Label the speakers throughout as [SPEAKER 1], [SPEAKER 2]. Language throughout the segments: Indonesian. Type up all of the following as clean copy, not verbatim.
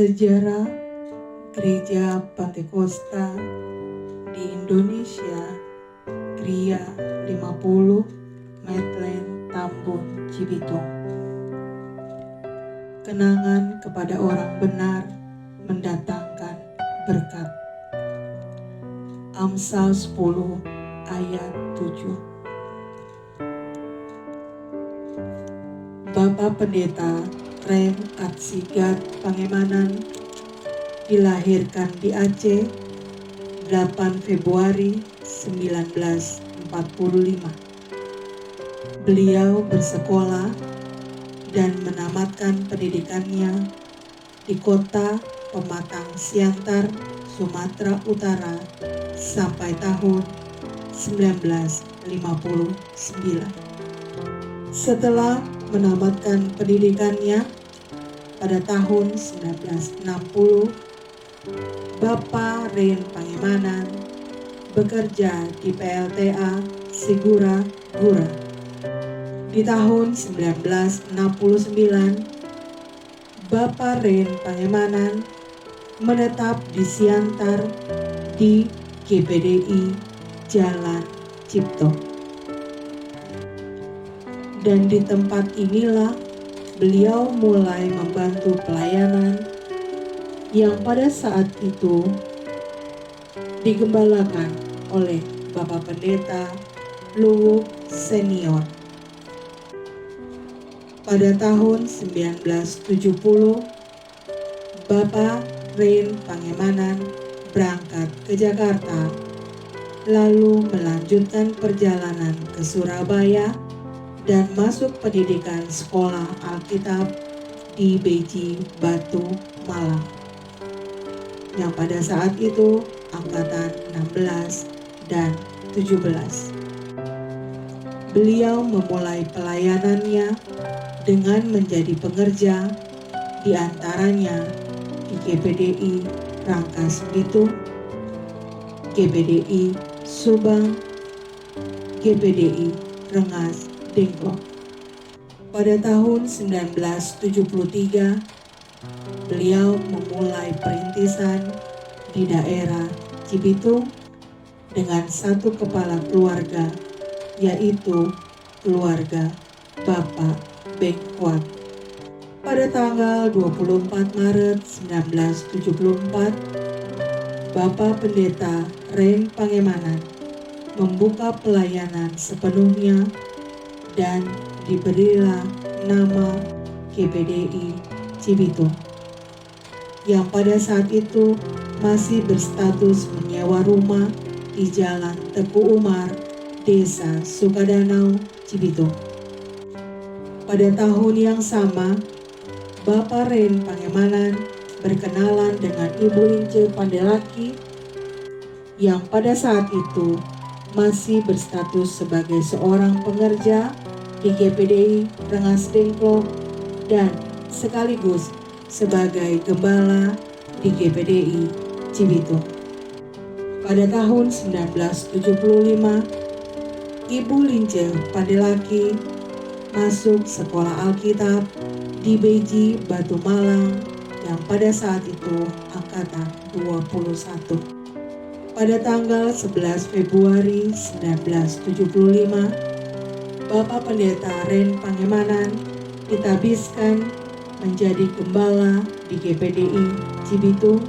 [SPEAKER 1] Sejarah Gereja Pantekosta di Indonesia, Gria 50, Medland, Tambun, Cibitung. Kenangan kepada orang benar mendatangkan berkat. Amsal 10 ayat 7. Bapak Pendeta Ren Atsigat Pangemanan dilahirkan di Aceh 8 Februari 1945. Beliau bersekolah dan menamatkan pendidikannya di kota Pematang Siantar, Sumatera Utara sampai tahun 1959. Setelah menamatkan pendidikannya pada tahun 1960, Bapak Ren Pangemanan bekerja di PLTA Sigura Gura. Di tahun 1969, Bapak Ren Pangemanan menetap di Siantar di GPDI Jalan Cipto. Dan di tempat inilah beliau mulai membantu pelayanan yang pada saat itu digembalakan oleh Bapak Pendeta Luwuk Senior. Pada tahun 1970, Bapak Ren Pangemanan berangkat ke Jakarta, lalu melanjutkan perjalanan ke Surabaya dan masuk pendidikan sekolah Alkitab di Beji, Batu, Malang, yang pada saat itu angkatan 16 dan 17. Beliau memulai pelayanannya dengan menjadi pengerja di antaranya di GPDI Rangkas Bitung, GPDI Subang, GPDI Rengas Dengklok. Pada tahun 1973, beliau memulai perintisan di daerah Cibitung dengan satu kepala keluarga, yaitu keluarga Bapak Bengkuat. Pada tanggal 24 Maret 1974, Bapak Pendeta Ren Pangemanan membuka pelayanan sepenuhnya dan diberilah nama GPDI Cibitung, yang pada saat itu masih berstatus menyewa rumah di Jalan Teguh Umar, Desa Sukadanau, Cibitung. Pada tahun yang sama, Bapak Ren Pangemanan berkenalan dengan Ibu Ince Pandelaki yang pada saat itu masih berstatus sebagai seorang pengerja di GPDI Rengas Dengklok dan sekaligus sebagai gembala di GPDI Cibitung. Pada tahun 1975, Ibu Lince Pandelaki masuk sekolah Alkitab di Beji, Batu, Malang yang pada saat itu angkatan 21. Pada tanggal 11 Februari 1975, Bapak Pendeta Ren Pangemanan ditabiskan menjadi gembala di GPDI Cibitung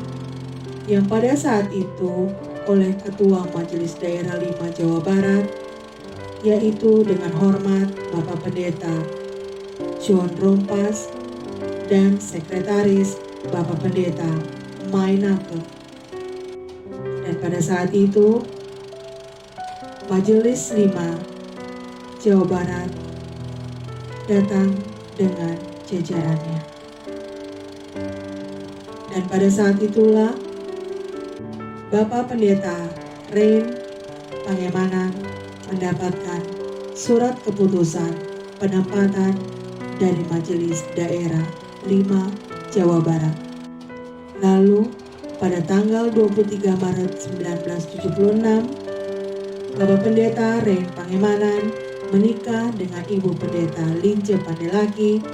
[SPEAKER 1] yang pada saat itu oleh Ketua Majelis Daerah 5 Jawa Barat, yaitu dengan hormat Bapak Pendeta John Rompas dan Sekretaris Bapak Pendeta Mainake. Dan pada saat itu Majelis 5 Jawa Barat datang dengan jajarannya. Dan pada saat itulah Bapak Pendeta Ren Pangemanan mendapatkan surat keputusan penempatan dari Majelis Daerah 5 Jawa Barat. Lalu pada tanggal 23 Maret 1976, Bapak Pendeta Ren Pangemanan menikah dengan Ibu Pendeta Lince Pandelaki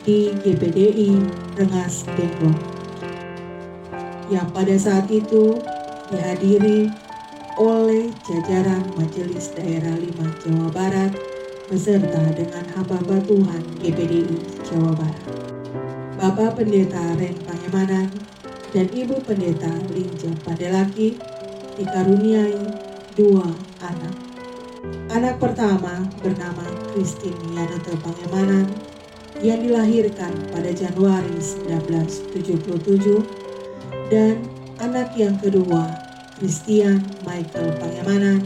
[SPEAKER 1] di GPDI Rengas Dengklok. yang pada saat itu dihadiri oleh jajaran Majelis Daerah 5 Jawa Barat beserta dengan hamba Tuhan GPDI Jawa Barat. Bapak Pendeta Ren Pangemanan dan Ibu Pendeta Linja Pandelaki dikaruniai 2 anak. Anak pertama bernama Christine Yanete Pangemanan yang dilahirkan pada Januari 1977 dan anak yang kedua Christian Michael Pangemanan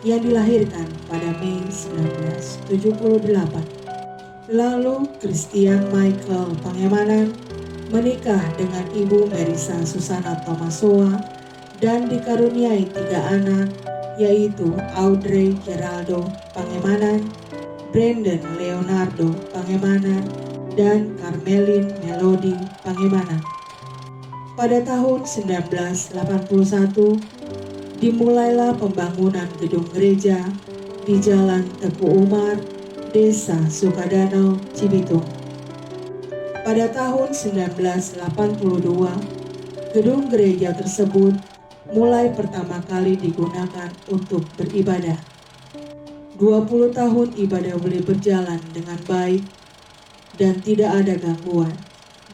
[SPEAKER 1] yang dilahirkan pada Mei 1978. Lalu Christian Michael Pangemanan menikah dengan Ibu Merisa Susana Tomasoa dan dikaruniai 3 anak, yaitu Audrey Geraldo Pangemanan, Brandon Leonardo Pangemanan, dan Carmelin Melody Pangemanan. Pada tahun 1981, dimulailah pembangunan gedung gereja di Jalan Teguh Umar, Desa Sukadanau, Cibitung. Pada tahun 1982, gedung gereja tersebut mulai pertama kali digunakan untuk beribadah. 20 tahun ibadah boleh berjalan dengan baik dan tidak ada gangguan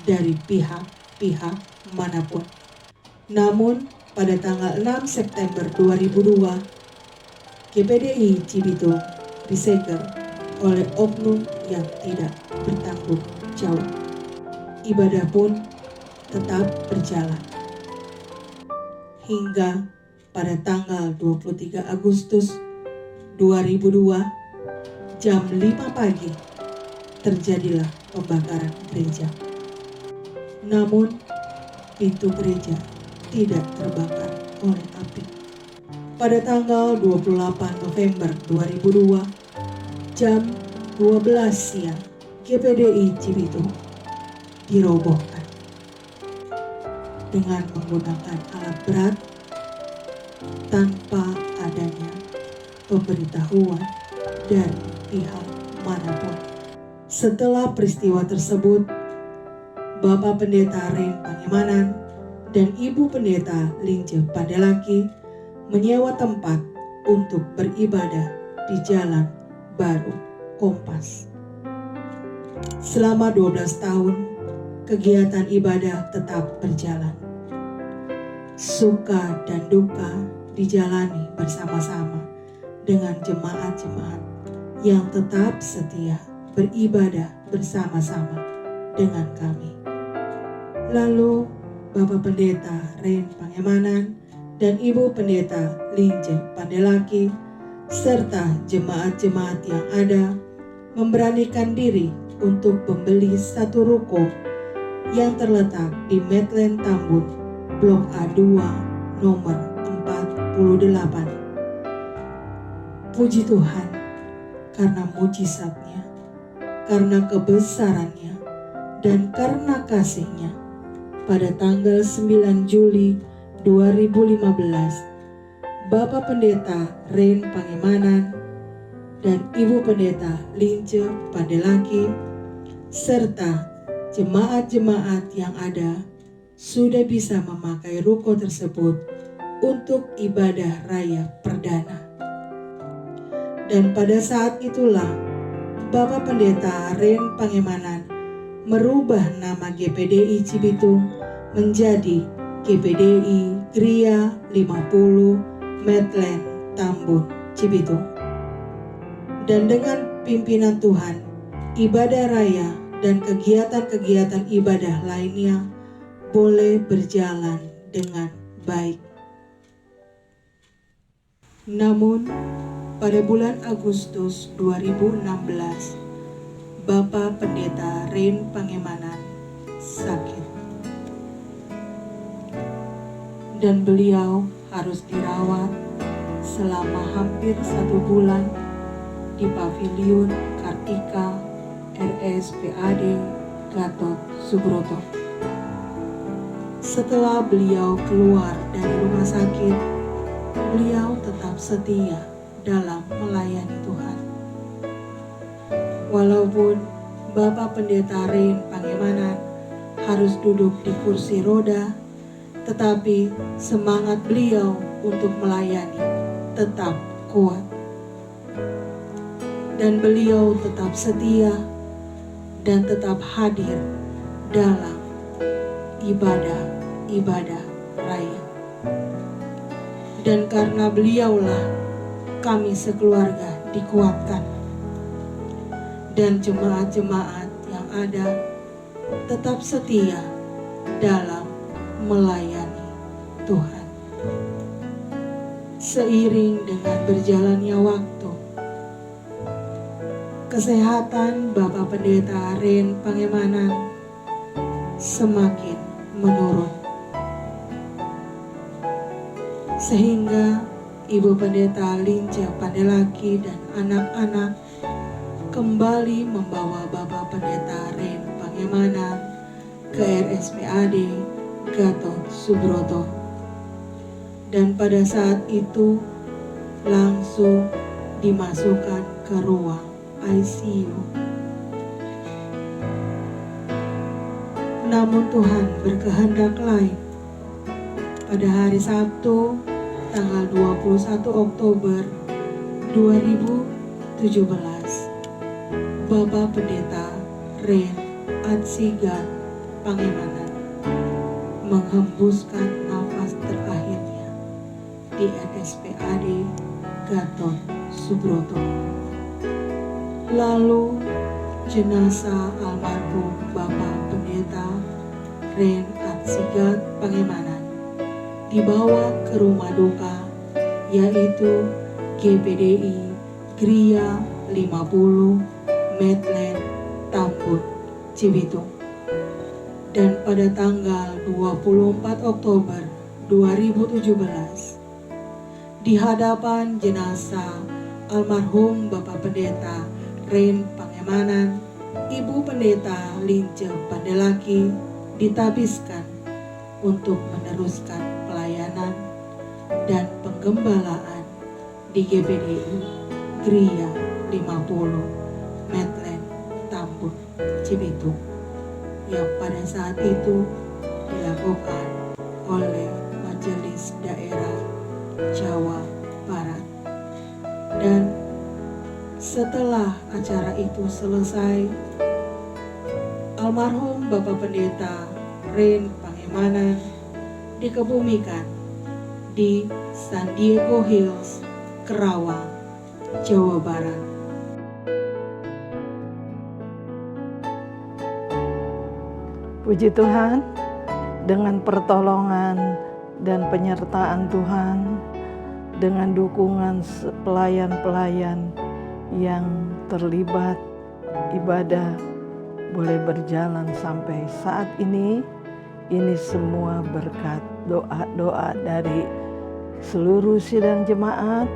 [SPEAKER 1] dari pihak-pihak manapun. Namun, pada tanggal 6 September 2002, GPDI Cibitung disegel oleh oknum yang tidak bertanggung jawab. Ibadah pun tetap berjalan hingga pada tanggal 23 Agustus 2002 jam 5 pagi terjadilah pembakaran gereja. Namun pintu gereja tidak terbakar oleh api. Pada tanggal 28 November 2002 jam 12 siang, GPDI Cibitung dirobohkan dengan menggunakan alat berat tanpa adanya pemberitahuan dari pihak manapun. Setelah peristiwa tersebut, Bapak Pendeta Ren Pangemanan dan Ibu Pendeta Linje Pandelaki menyewa tempat untuk beribadah di Jalan Baru Kompas. Selama 12 tahun, kegiatan ibadah tetap berjalan. Suka dan duka dijalani bersama-sama dengan jemaat-jemaat yang tetap setia beribadah bersama-sama dengan kami. Lalu Bapak Pendeta Ren Pangemanan dan Ibu Pendeta Linje Pandelaki serta jemaat-jemaat yang ada memberanikan diri untuk membeli satu ruko yang terletak di Medland Tambun, Blok A2, nomor 48. Puji Tuhan, karena mujizatnya, karena kebesarannya, dan karena kasih-Nya, pada tanggal 9 Juli 2015, Bapak Pendeta Ren Pangemanan dan Ibu Pendeta Linje Pandelaki serta jemaat-jemaat yang ada sudah bisa memakai ruko tersebut untuk ibadah raya perdana. Dan pada saat itulah Bapak Pendeta Ren Pangemanan merubah nama GPDI Cibitung menjadi GPDI Gria 50 Medland Tambun, Cibitung. Dan dengan pimpinan Tuhan, ibadah raya dan kegiatan-kegiatan ibadah lainnya boleh berjalan dengan baik. Namun, pada bulan Agustus 2016, Bapak Pendeta Ren Pangemanan sakit. Dan beliau harus dirawat selama hampir 1 bulan di Paviliun Kartika RSPAD Gatot Subroto. Setelah beliau keluar dari rumah sakit, beliau tetap setia dalam melayani Tuhan. Walaupun Bapak Pendeta Ren Pangemanan harus duduk di kursi roda tetapi semangat beliau untuk melayani tetap kuat. Dan beliau tetap setia dan tetap hadir dalam ibadah-ibadah raya. Dan karena beliaulah kami sekeluarga dikuatkan. Dan jemaat-jemaat yang ada tetap setia dalam melayani Tuhan. Seiring dengan berjalannya waktu, kesehatan Bapak Pendeta Ren Pangemanan semakin menurun. Sehingga Ibu Pendeta Lince Pandelaki dan anak-anak kembali membawa Bapak Pendeta Ren Pangemanan ke RSPAD Gatot Subroto. Dan pada saat itu langsung dimasukkan ke ruang ICU. Namun Tuhan berkehendak lain. Pada hari Sabtu tanggal 21 Oktober 2017, Bapak Pendeta Ren Atsigat Pangemanan menghembuskan nafas terakhirnya di RSPAD Gatot Subroto. Lalu jenazah almarhum Bapak Pendeta Ren Atsigat Pangemanan dibawa ke rumah duka, yaitu GPDI Gria 50 Medland Tambun, Cibitung. Dan pada tanggal 24 Oktober 2017, di hadapan jenazah almarhum Bapak Pendeta Ren Pangemanan, Ibu Pendeta Lince Pandelaki ditabiskan untuk meneruskan pelayanan dan penggembalaan di GPDI Gria 50 Medland Tambun, Cibitung, yang pada saat itu dilakukan oleh Majelis Daerah Jawa Barat. Dan setelah acara itu selesai, almarhum Bapak Pendeta Ren Pangemanan dikebumikan di San Diego Hills, Kerawang, Jawa Barat.
[SPEAKER 2] Puji Tuhan, dengan pertolongan dan penyertaan Tuhan, dengan dukungan pelayan-pelayan yang terlibat ibadah boleh berjalan sampai saat ini semua berkat doa-doa dari seluruh sidang jemaat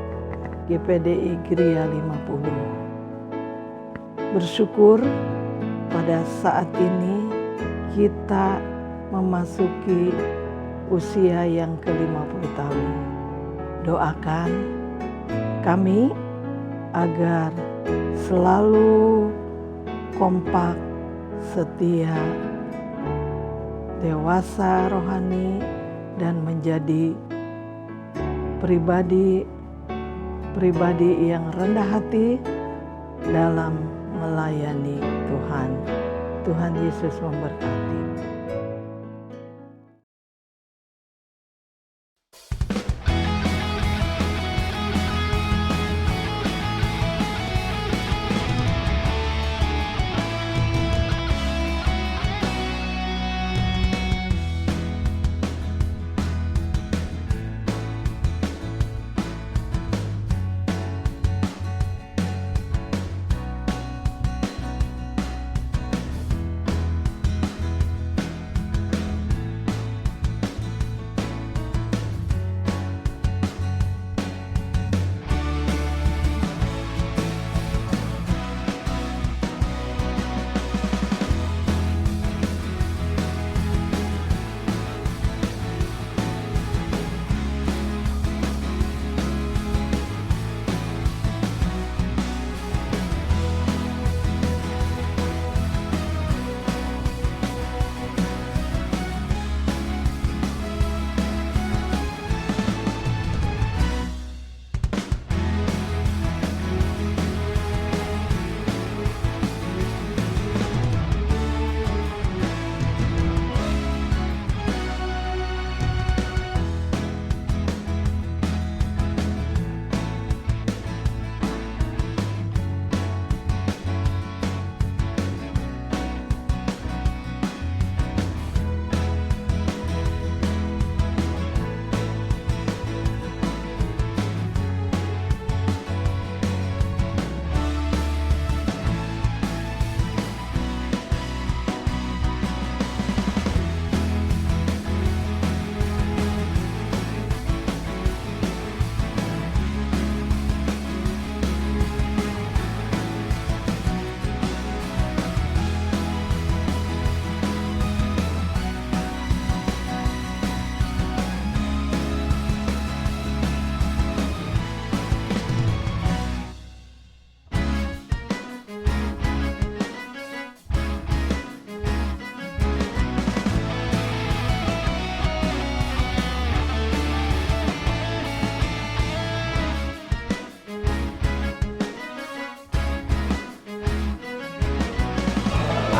[SPEAKER 2] GPDI Gria 50. Bersyukur pada saat ini kita memasuki usia yang ke-50 tahun. Doakan kami agar selalu kompak, setia, dewasa rohani, dan menjadi pribadi yang rendah hati dalam melayani Tuhan. Tuhan Yesus memberkati.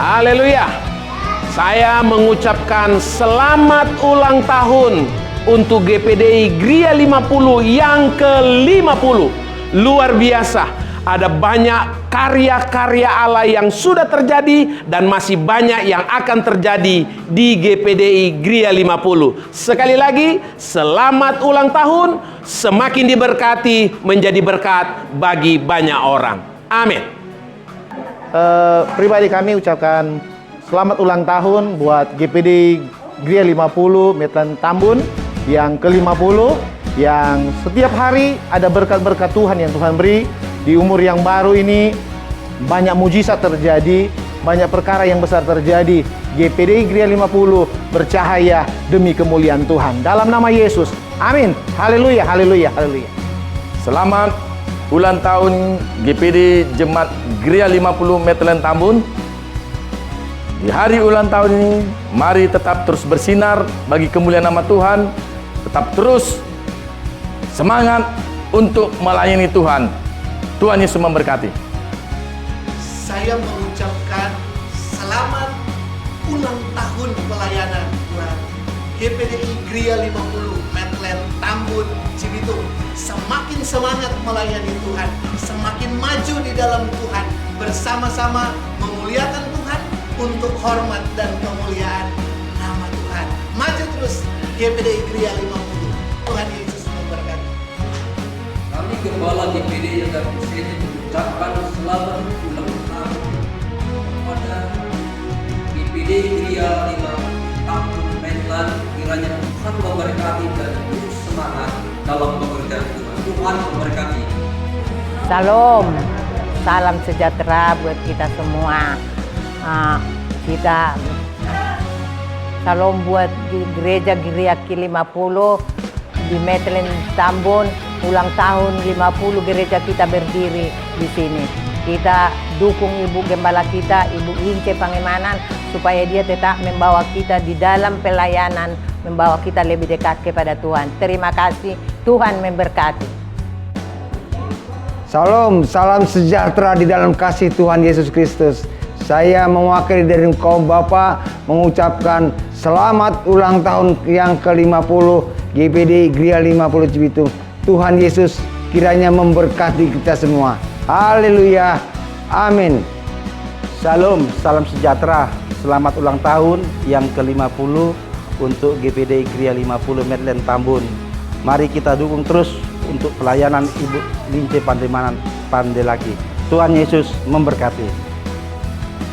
[SPEAKER 3] Haleluya. Saya mengucapkan selamat ulang tahun untuk GPDI Gria 50 yang ke-50. Luar biasa. Ada banyak karya-karya Allah yang sudah terjadi dan masih banyak yang akan terjadi di GPDI Gria 50. Sekali lagi, selamat ulang tahun, semakin diberkati, menjadi berkat bagi banyak orang. Amin.
[SPEAKER 4] Pribadi kami ucapkan selamat ulang tahun buat GPD Gria 50 Medland Tambun yang ke-50, yang setiap hari ada berkat-berkat Tuhan yang Tuhan beri. Di umur yang baru ini banyak mujizat terjadi, banyak perkara yang besar terjadi. GPD Gria 50 bercahaya demi kemuliaan Tuhan. Dalam nama Yesus. Amin. Haleluya, haleluya, haleluya.
[SPEAKER 5] Selamat ulang tahun GPD Jemaat Gria 50 Medland Tambun. Di hari ulang tahun ini, mari tetap terus bersinar bagi kemuliaan nama Tuhan. Tetap terus semangat untuk melayani Tuhan. Tuhan Yesus memberkati.
[SPEAKER 6] Saya mengucapkan selamat ulang tahun pelayanan buat GPDI Gria 50 Medland Tambun Cibitung. Semakin semangat melayani Tuhan, semakin maju di dalam Tuhan, bersama-sama memuliakan Tuhan untuk hormat dan kemuliaan nama Tuhan. Maju terus GPDI Gria 50. Tuhan Yesus memberkati.
[SPEAKER 7] Kami Gembala GPD yang terpilih mengucapkan selamat ulang tahun kepada GPD Gria 50 Tambun Medland. Kiranya Tuhan memberkati dan terus semangat dalam pekerjaan Tuhan. Tuhan memberkati.
[SPEAKER 8] Salam, salam sejahtera buat kita semua. Salam buat di gereja Gria ke-50 di Medland Tambun. Ulang tahun 50 gereja kita berdiri di sini. Kita dukung Ibu Gembala kita, Ibu Ince Pangemanan, supaya dia tetap membawa kita di dalam pelayanan, membawa kita lebih dekat kepada Tuhan. Terima kasih, Tuhan memberkati.
[SPEAKER 9] Salam, salam sejahtera di dalam kasih Tuhan Yesus Kristus. Saya mewakili dari kaum Bapa mengucapkan selamat ulang tahun yang ke-50 GPD Gria 50 Cibitung. Tuhan Yesus kiranya memberkati kita semua. Haleluya. Amin.
[SPEAKER 4] Shalom, salam sejahtera. Selamat ulang tahun yang ke-50 untuk GPD Gria 50 Medland Tambun. Mari kita dukung terus untuk pelayanan Ibu Lince Pandemanan Pandelaki. Tuhan Yesus memberkati.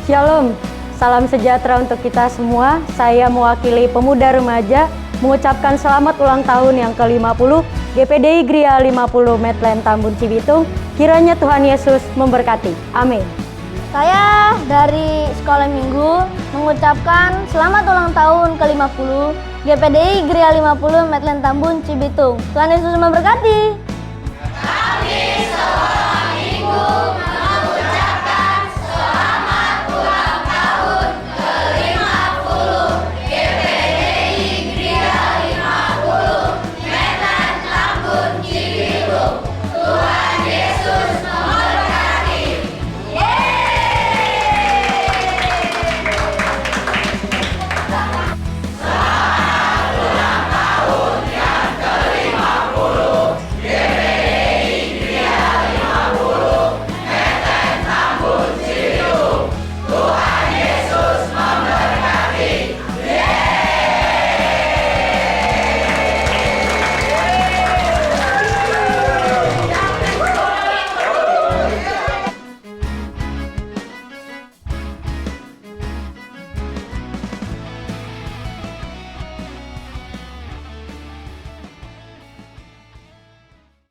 [SPEAKER 10] Shalom, salam sejahtera untuk kita semua. Saya mewakili pemuda remaja mengucapkan selamat ulang tahun yang ke-50 GPDI Gria 50 Medland Tambun Cibitung. Kiranya Tuhan Yesus memberkati. Amin.
[SPEAKER 11] Saya dari Sekolah Minggu mengucapkan selamat ulang tahun ke-50 GPDI Gria 50 Medland Tambun Cibitung. Tuhan Yesus memberkati.